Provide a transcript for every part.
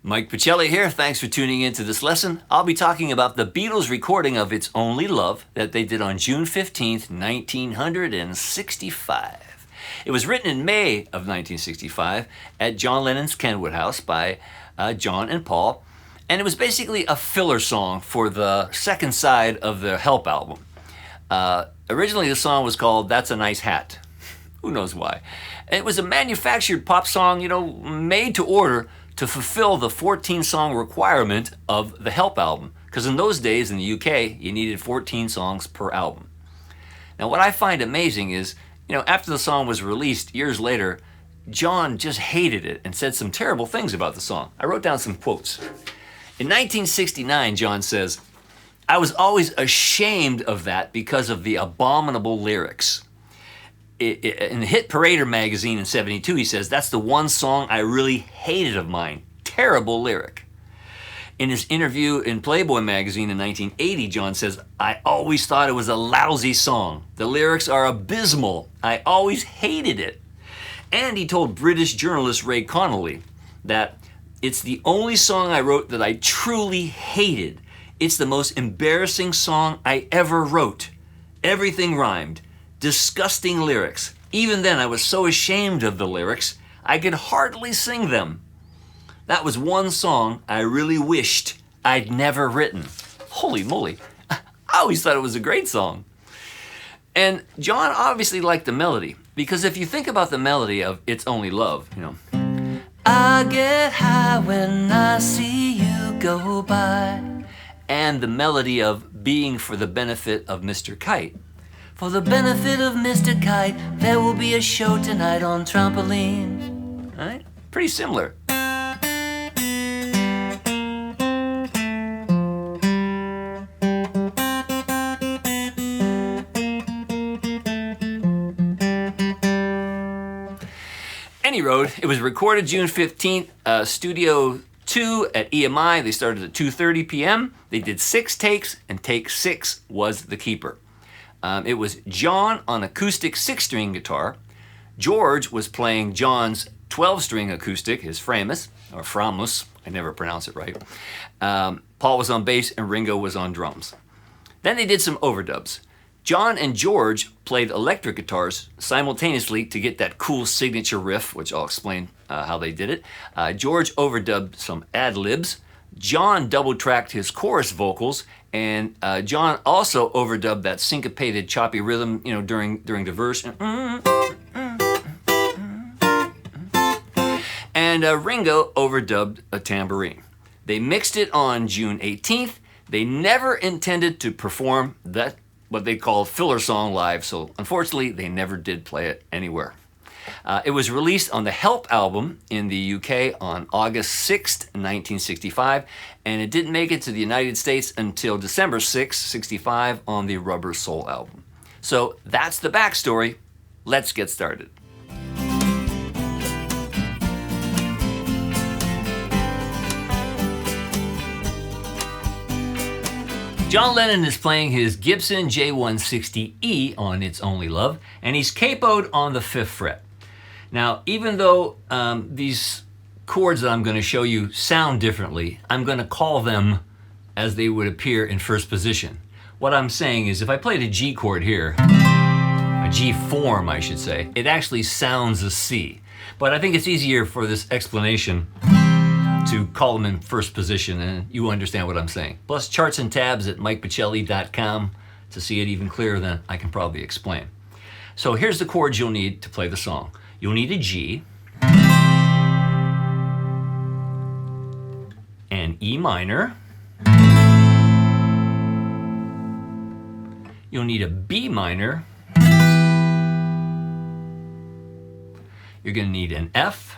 Mike Pachelli here. Thanks for tuning in to this lesson. I'll be talking about the Beatles' recording of It's Only Love that they did on June 15th, 1965. It was written in May of 1965 at John Lennon's Kenwood House by John and Paul, and it was basically a filler song for the second side of the Help album. Originally, the song was called That's a Nice Hat. Who knows why? It was a manufactured pop song, made to order to fulfill the 14-song requirement of the Help album. Because in those days in the UK, you needed 14 songs per album. Now, what I find amazing is, after the song was released years later, John just hated it and said some terrible things about the song. I wrote down some quotes. In 1969, John says, "I was always ashamed of that because of the abominable lyrics." In the Hit Parader magazine in 72, he says, "That's the one song I really hated of mine. Terrible lyric." In his interview in Playboy magazine in 1980, John says, "I always thought it was a lousy song. The lyrics are abysmal. I always hated it." And he told British journalist Ray Connolly that it's the only song I wrote that I truly hated. It's the most embarrassing song I ever wrote. Everything rhymed. Disgusting lyrics. Even then, I was so ashamed of the lyrics, I could hardly sing them. That was one song I really wished I'd never written. Holy moly. I always thought it was a great song. And John obviously liked the melody, because if you think about the melody of It's Only Love, I get high when I see you go by, and the melody of Being for the Benefit of Mr. Kite. For the benefit of Mr. Kite, there will be a show tonight on trampoline. All right? Pretty similar. Any road, it was recorded June 15th, Studio 2 at EMI. They started at 2:30 p.m. They did 6 takes, and take 6 was the keeper. It was John on acoustic 6-string guitar. George was playing John's 12-string acoustic, his Framus, or Framus, I never pronounce it right. Paul was on bass and Ringo was on drums. Then they did some overdubs. John and George played electric guitars simultaneously to get that cool signature riff, which I'll explain how they did it. George overdubbed some ad-libs. John double-tracked his chorus vocals, and John also overdubbed that syncopated, choppy rhythm, during the verse. And Ringo overdubbed a tambourine. They mixed it on June 18th. They never intended to perform that, what they call filler song live, so unfortunately, they never did play it anywhere. It was released on the Help album in the UK on August 6th, 1965, and it didn't make it to the United States until December 6th, 65 on the Rubber Soul album. So that's the backstory. Let's get started. John Lennon is playing his Gibson J160E on It's Only Love, and he's capoed on the 5th fret. Now, even though these chords that I'm going to show you sound differently, I'm going to call them as they would appear in first position. What I'm saying is if I played a G chord here, a G form I should say, it actually sounds a C. But I think it's easier for this explanation to call them in first position, and you understand what I'm saying. Plus charts and tabs at mikepachelli.com to see it even clearer than I can probably explain. So here's the chords you'll need to play the song. You'll need a G, an E minor, you'll need a B minor, you're going to need an F,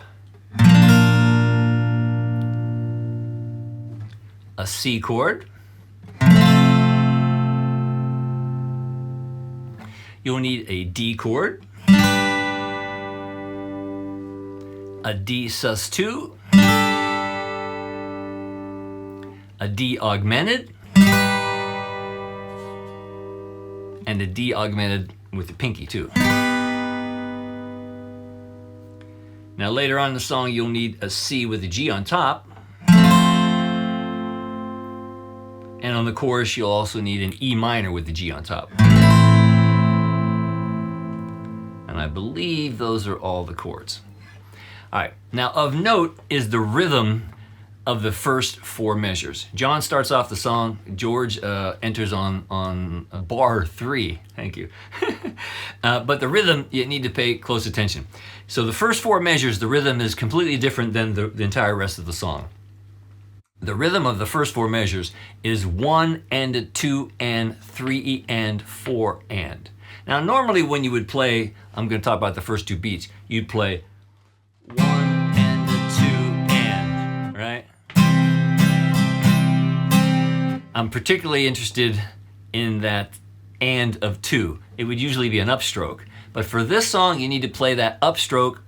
a C chord, you'll need a D chord, a D sus2, a D augmented, and a D augmented with the pinky too. Now later on in the song you'll need a C with a G on top, And on the chorus, you'll also need an E minor with the G on top. And I believe those are all the chords. All right, now of note is the rhythm of the first four measures. John starts off the song, George enters on bar 3, thank you. But the rhythm, you need to pay close attention. So the first four measures, the rhythm is completely different than the entire rest of the song. The rhythm of the first four measures is 1 and a 2 and 3 and 4 and. Now normally when you would play, I'm going to talk about the first two beats, you'd play 1 and a 2 and, right? I'm particularly interested in that and of 2. It would usually be an upstroke. But for this song, you need to play that upstroke,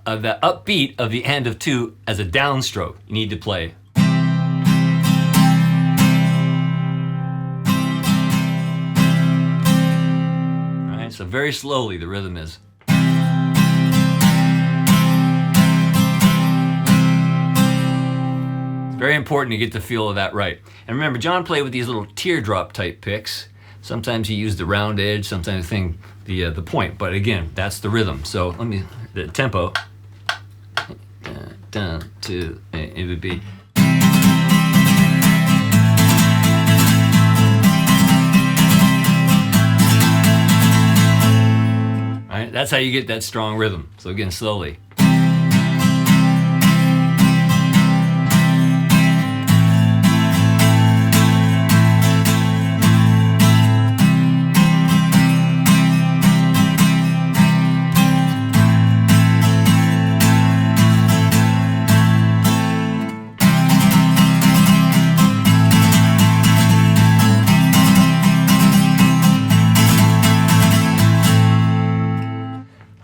that upbeat of the and of 2 as a downstroke. You need to play. All right, so very slowly the rhythm is. Very important to get the feel of that right. And remember, John played with these little teardrop type picks. Sometimes he used the round edge, sometimes the point. But again, that's the rhythm. So let me, the tempo. Down, 2, it would be. All right, that's how you get that strong rhythm. So again, slowly.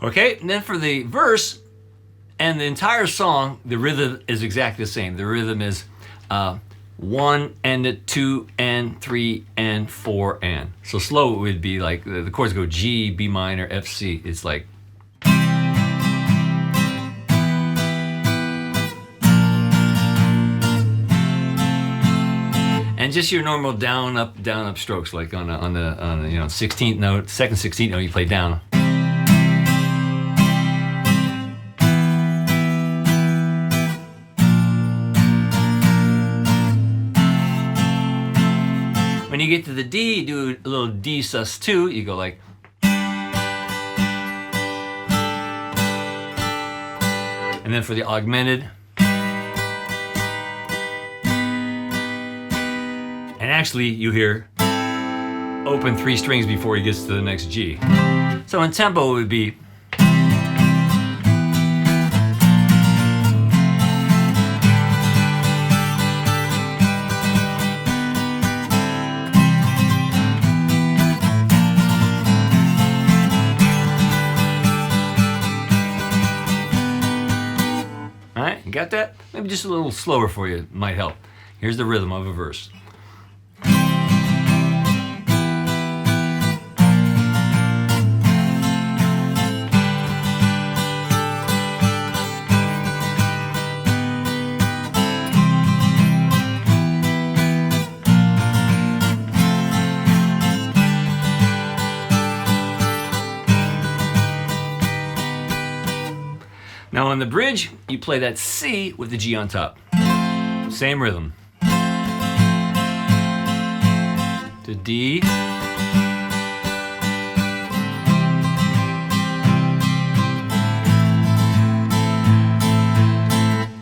Okay, and then for the verse and the entire song, the rhythm is exactly the same. The rhythm is 1 and a 2 and 3 and 4 and. So slow it would be like, the chords go G, B minor, F, C. It's like. And just your normal down up strokes, like on the 16th note, second 16th note, you play down. When you get to the D, you do a little D sus2, you go like. And then for the augmented. And actually you hear open 3 strings before he gets to the next G. So in tempo it would be. Got that? Maybe just a little slower for you might help. Here's the rhythm of a verse. Now on the bridge, you play that C with the G on top. Same rhythm. To D.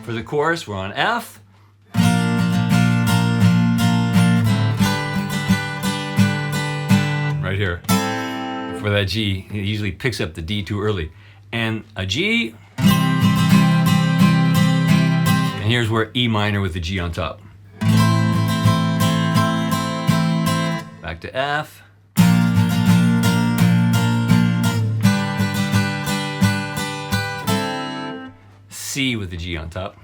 For the chorus, we're on F. Right here. For that G, it usually picks up the D too early. And a G. And here's where E minor with the G on top. Back to F. C with the G on top.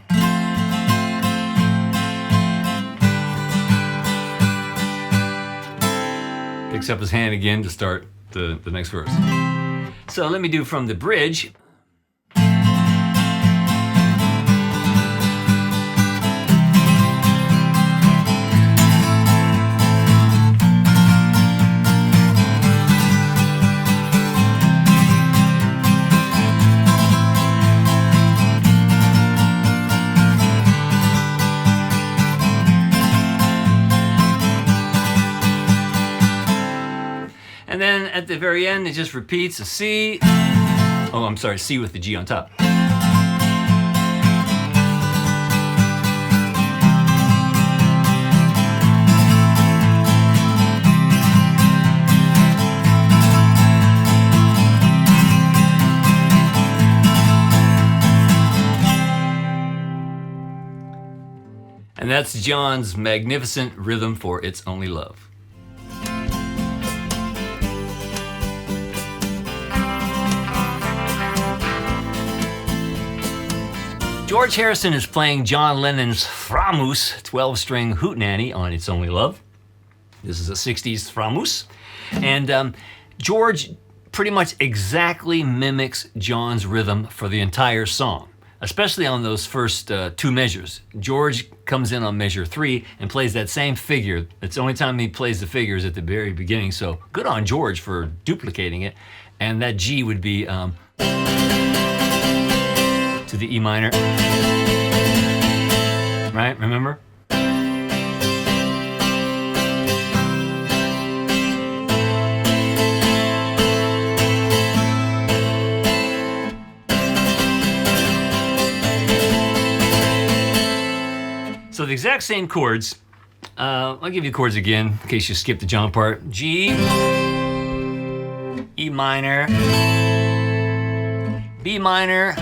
Picks up his hand again to start the next verse. So let me do from the bridge. the very end, it just repeats a C. Oh, I'm sorry, C with the G on top. And that's John's magnificent rhythm for It's Only Love. George Harrison is playing John Lennon's Framus 12-string hootenanny on It's Only Love. This is a 60s Framus. And George pretty much exactly mimics John's rhythm for the entire song, especially on those first two measures. George comes in on measure 3 and plays that same figure. It's the only time he plays the figures at the very beginning, so good on George for duplicating it. And that G would be to the E minor. Right, remember? So the exact same chords. I'll give you the chords again in case you skipped the John part. G, E minor, B minor,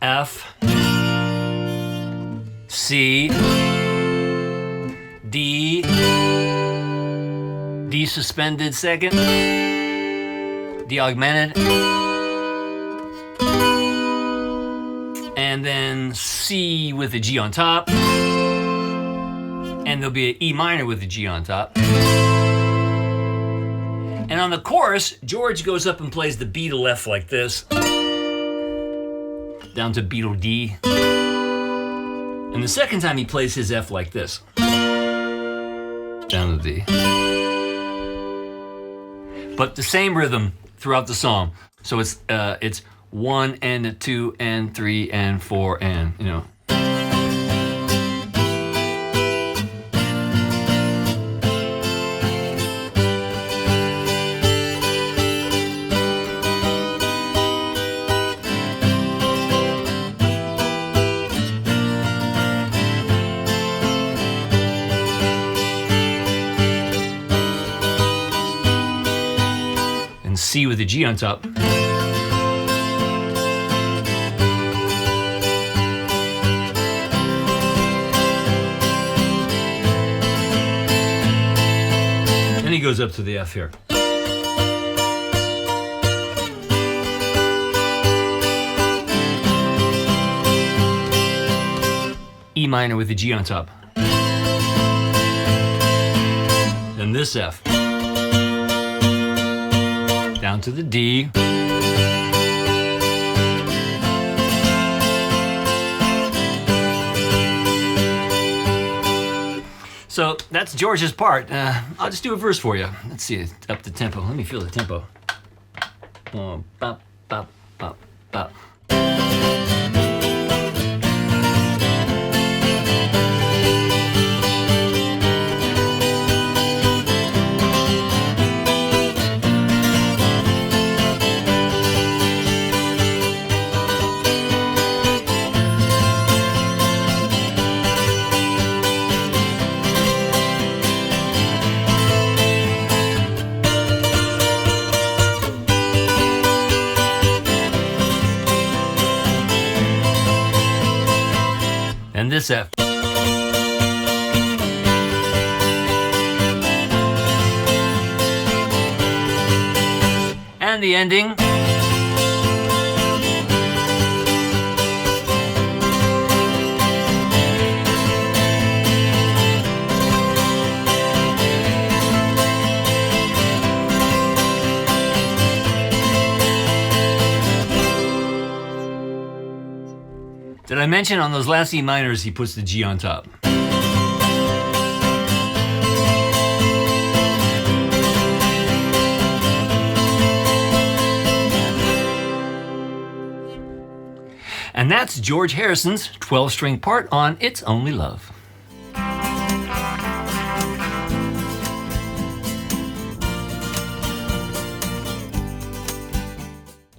F, C, D, D suspended second, D augmented, and then C with a G on top, and there'll be an E minor with a G on top. And on the chorus, George goes up and plays the Beatle F like this, down to Beatle D. And the second time he plays his F like this, down to D. But the same rhythm throughout the song. So it's 1 and 2 and 3 and 4 and, you know. And C with the G on top. Then he goes up to the F here. E minor with the G on top. Then this F. Down to the D. So that's George's part. I'll just do a verse for you. Let's see, up the tempo. Let me feel the tempo. Bop, bop, bop, bop. And this F. And the ending. Did I mention on those last E minors he puts the G on top? And that's George Harrison's 12-string part on It's Only Love.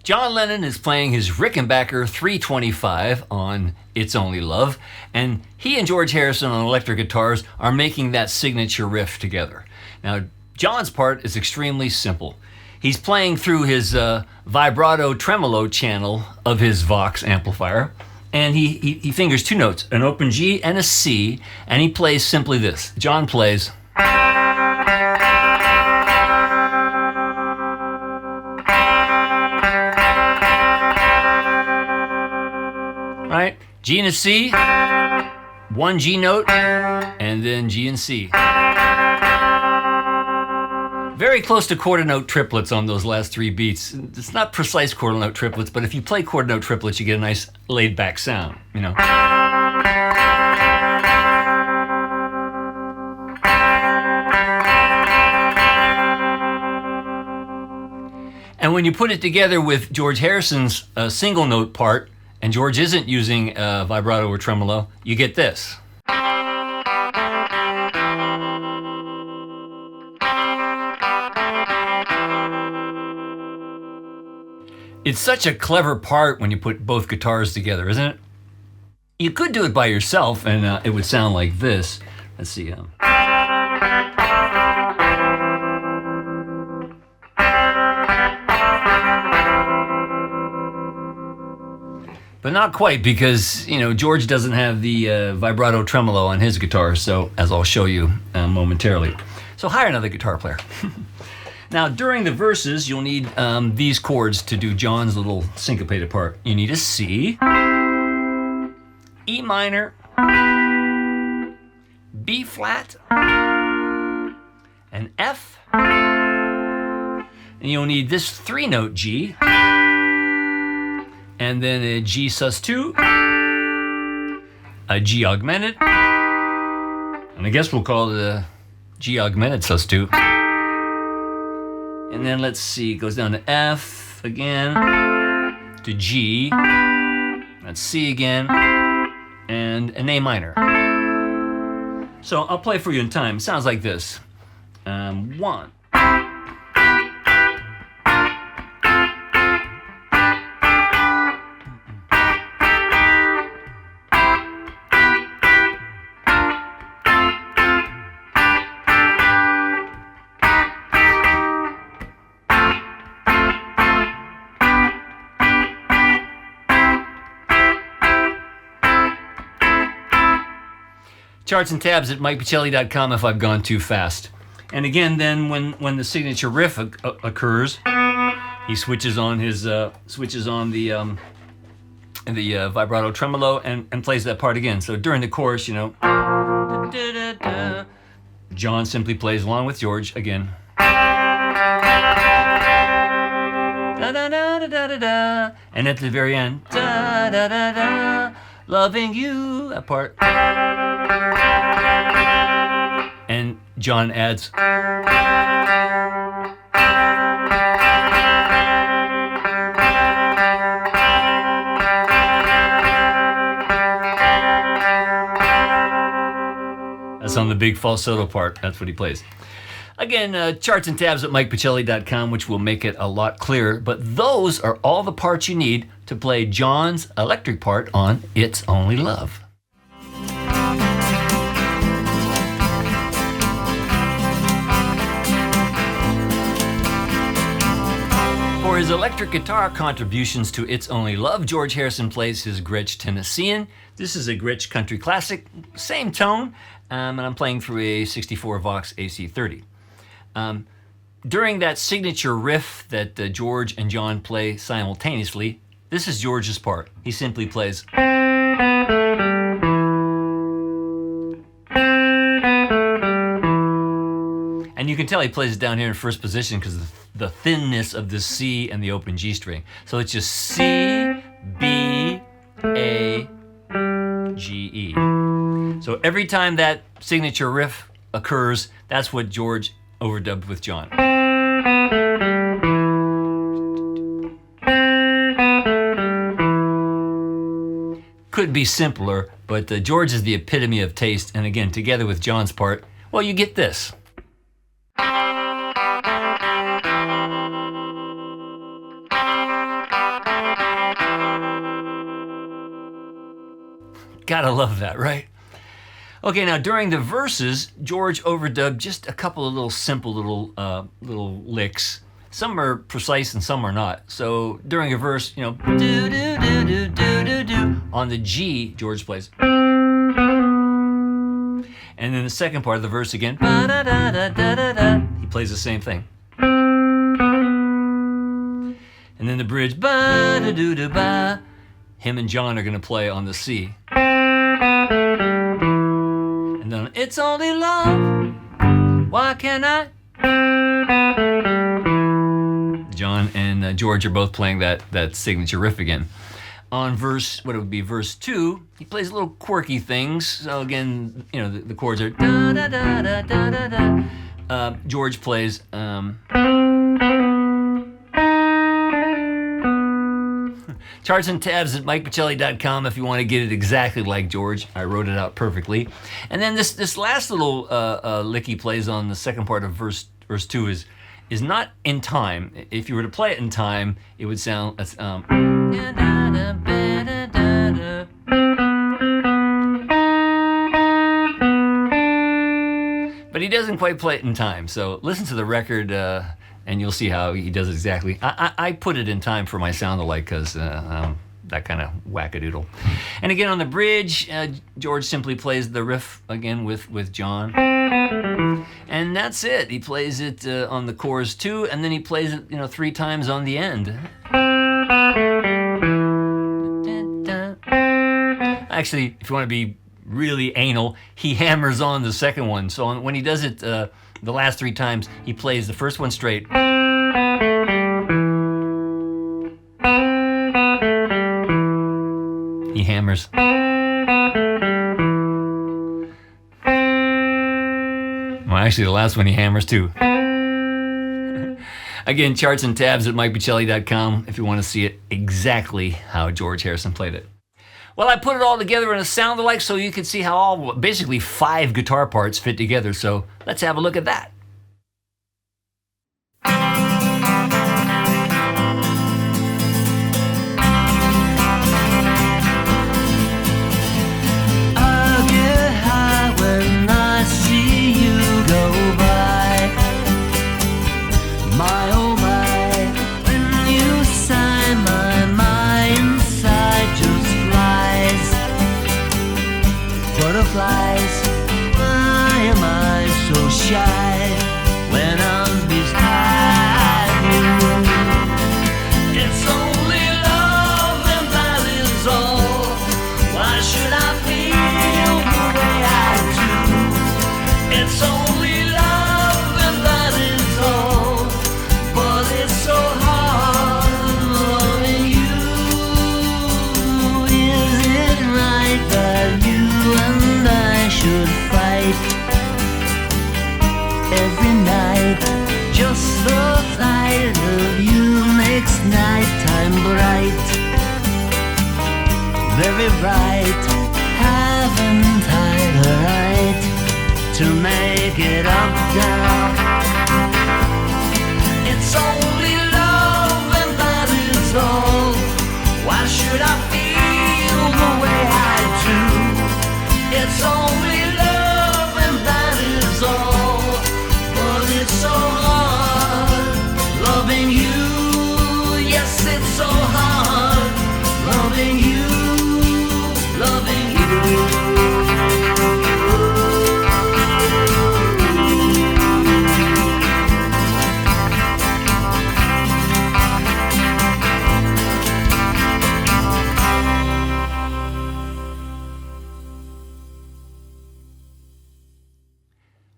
John Lennon is playing his Rickenbacker 325 on It's Only Love, and he and George Harrison on electric guitars are making that signature riff together. Now, John's part is extremely simple. He's playing through his vibrato tremolo channel of his Vox amplifier, and he fingers two notes, an open G and a C, and he plays simply this. John plays... right? G and a C, one G note, and then G and C. Very close to quarter note triplets on those last three beats. It's not precise quarter note triplets, but if you play quarter note triplets, you get a nice laid back sound, you know. And when you put it together with George Harrison's single note part, and George isn't using vibrato or tremolo, you get this. It's such a clever part when you put both guitars together, isn't it? You could do it by yourself, and it would sound like this. Let's see. But not quite, because, you know, George doesn't have the vibrato tremolo on his guitar, so, as I'll show you momentarily. So hire another guitar player. Now, during the verses, you'll need these chords to do John's little syncopated part. You need a C, E minor, B flat, an F, and you'll need this three-note G, and then a G sus2, a G augmented, and I guess we'll call it a G augmented sus2. And then let's see, it goes down to F again, to G, that's C again, and an A minor. So I'll play for you in time. It sounds like this. One. Charts and tabs at MikePachelli.com if I've gone too fast. And again, then when the signature riff occurs, he switches on his the vibrato tremolo and plays that part again. So during the chorus, you know, John simply plays along with George again. And at the very end, loving you, that part. And John adds. That's on the big falsetto part. That's what he plays. Again, charts and tabs at MikePachelli.com, which will make it a lot clearer. But those are all the parts you need to play John's electric part on It's Only Love. For his electric guitar contributions to It's Only Love, George Harrison plays his Gretsch Tennessean. This is a Gretsch country classic, same tone, and I'm playing through a 64 Vox AC30. During that signature riff that George and John play simultaneously, this is George's part. He simply plays. And you can tell he plays it down here in first position because of the thinness of the C and the open G string. So it's just C, B, A, G, E. So every time that signature riff occurs, that's what George overdubbed with John. Could be simpler, but George is the epitome of taste, and again, together with John's part, well, you get this. Gotta love that, right? Okay, now during the verses, George overdubbed just a couple of little simple little licks. Some are precise and some are not. So during a verse, do do do do do do do on the G, George plays. And then the second part of the verse again, ba da da da da da da. He plays the same thing. And then the bridge, ba da do do ba. Him and John are going to play on the C. And then it's only love. Why can't I? John and George are both playing that signature riff again. On verse 2, he plays little quirky things. So again, the chords are da da da da da da da. George plays. Charts and tabs at MikePachelli.com if you want to get it exactly like George. I wrote it out perfectly. And then this last little lick he plays on the second part of verse 2 is not in time. If you were to play it in time, it would sound but he doesn't quite play it in time. So listen to the record and you'll see how he does it exactly. I put it in time for my sound-alike because that kind of wackadoodle. And again on the bridge, George simply plays the riff again with John. And that's it. He plays it on the chorus too, and then he plays it 3 times on the end. Actually, if you want to be really anal, he hammers on the second one. So when he does it the last 3 times, he plays the first one straight. He hammers. Well, actually, the last one he hammers too. Again, charts and tabs at MikePachelli.com if you want to see it exactly how George Harrison played it. Well, I put it all together in a sound-alike so you can see how basically 5 guitar parts fit together. So let's have a look at that. I'll get high when I see you go by. My oh my, when you sigh, my inside just flies. Butterflies, why am I so shy when I'm beside you? It's only love and that is all. Why should I feel the way I do? It's only love and that is all. But it's so hard loving you. Is it right that you and I should fight every night? Just the sight of you makes nighttime bright. Very bright. Haven't I the right to make it up now? It's only love and that is all. Why should I feel the way I do? It's only love and that is all. But it's so hard loving you. Yes, it's so hard loving you. Loving you.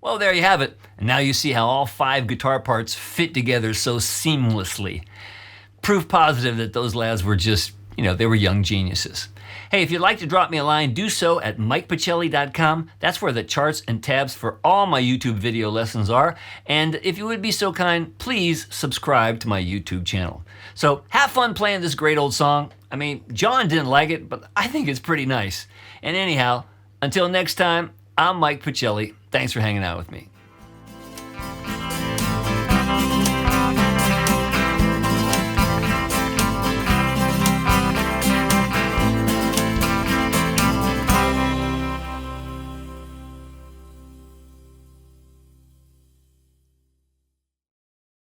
Well, there you have it. And now you see how all 5 guitar parts fit together so seamlessly. Proof positive that those lads were just, they were young geniuses. Hey, if you'd like to drop me a line, do so at MikePachelli.com. That's where the charts and tabs for all my YouTube video lessons are. And if you would be so kind, please subscribe to my YouTube channel. So have fun playing this great old song. I mean, John didn't like it, but I think it's pretty nice. And anyhow, until next time, I'm Mike Pachelli. Thanks for hanging out with me.